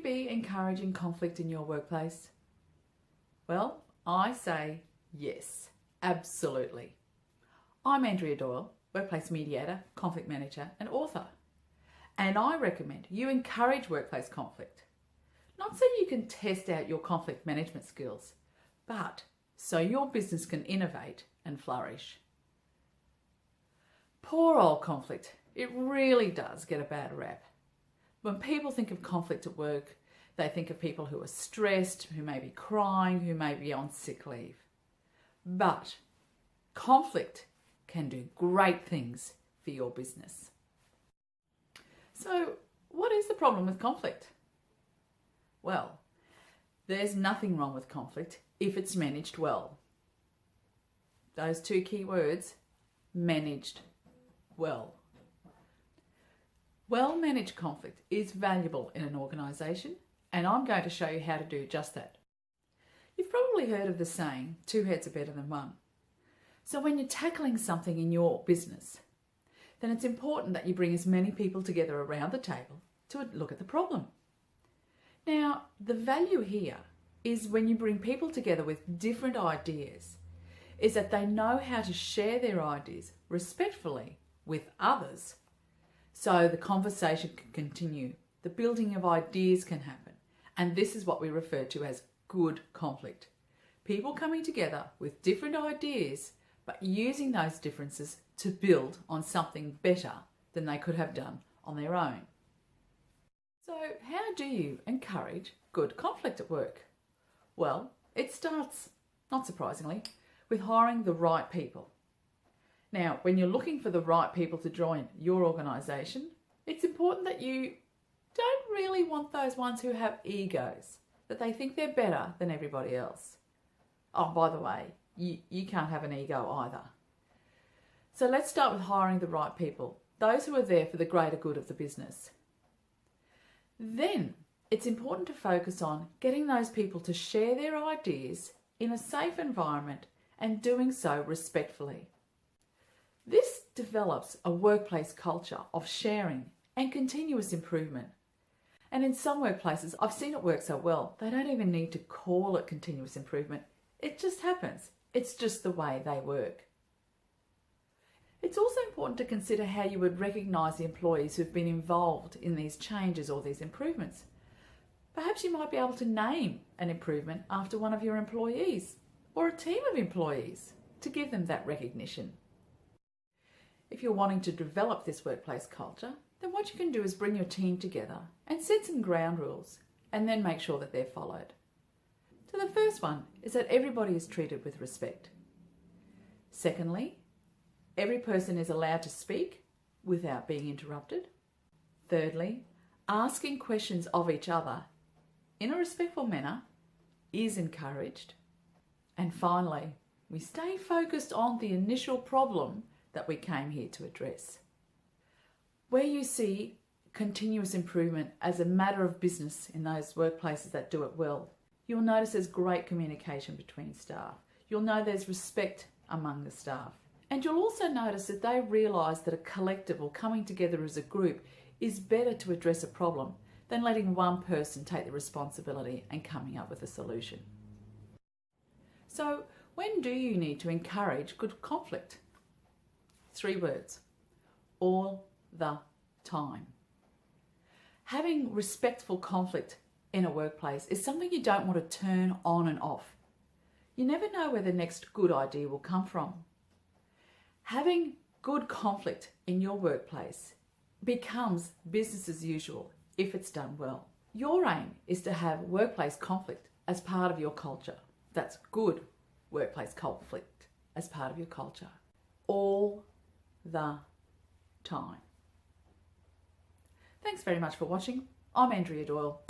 be encouraging conflict in your workplace? Well, I say yes, absolutely. I'm Andrea Doyle, workplace mediator, conflict manager and author. And I recommend you encourage workplace conflict. Not so you can test out your conflict management skills, but so your business can innovate and flourish. Poor old conflict. It really does get a bad rap. When people think of conflict at work, they think of people who are stressed, who may be crying, who may be on sick leave. But conflict can do great things for your business. So, what is the problem with conflict? Well, there's nothing wrong with conflict if it's managed well. Those two key words, managed well. Well-managed conflict is valuable in an organisation, and I'm going to show you how to do just that. You've probably heard of the saying, two heads are better than one. So when you're tackling something in your business, then it's important that you bring as many people together around the table to look at the problem. Now, the value here is when you bring people together with different ideas, is that they know how to share their ideas respectfully with others, so the conversation can continue, the building of ideas can happen, and this is what we refer to as good conflict. People coming together with different ideas, but using those differences to build on something better than they could have done on their own. So how do you encourage good conflict at work? Well, it starts, not surprisingly, with hiring the right people. Now, when you're looking for the right people to join your organisation, it's important that you don't really want those ones who have egos, that they think they're better than everybody else. Oh, by the way, you can't have an ego either. So let's start with hiring the right people, those who are there for the greater good of the business. Then it's important to focus on getting those people to share their ideas in a safe environment and doing so respectfully. This develops a workplace culture of sharing and continuous improvement. And in some workplaces, I've seen it work so well, they don't even need to call it continuous improvement. It just happens. It's just the way they work. It's also important to consider how you would recognise the employees who've been involved in these changes or these improvements. Perhaps you might be able to name an improvement after one of your employees or a team of employees to give them that recognition. If you're wanting to develop this workplace culture, then what you can do is bring your team together and set some ground rules and then make sure that they're followed. So the first one is that everybody is treated with respect. Secondly, every person is allowed to speak without being interrupted. Thirdly, asking questions of each other in a respectful manner is encouraged. And finally, we stay focused on the initial problem that we came here to address. Where you see continuous improvement as a matter of business in those workplaces that do it well, you'll notice there's great communication between staff. You'll know there's respect among the staff. And you'll also notice that they realise that a collective or coming together as a group is better to address a problem than letting one person take the responsibility and coming up with a solution. So when do you need to encourage good conflict? 3 words: all the time. Having respectful conflict in a workplace is something you don't want to turn on and off. You never know where the next good idea will come from. Having good conflict in your workplace becomes business as usual if it's done well. Your aim is to have workplace conflict as part of your culture. That's good workplace conflict as part of your culture. All the time. Thanks very much for watching. I'm Andrea Doyle.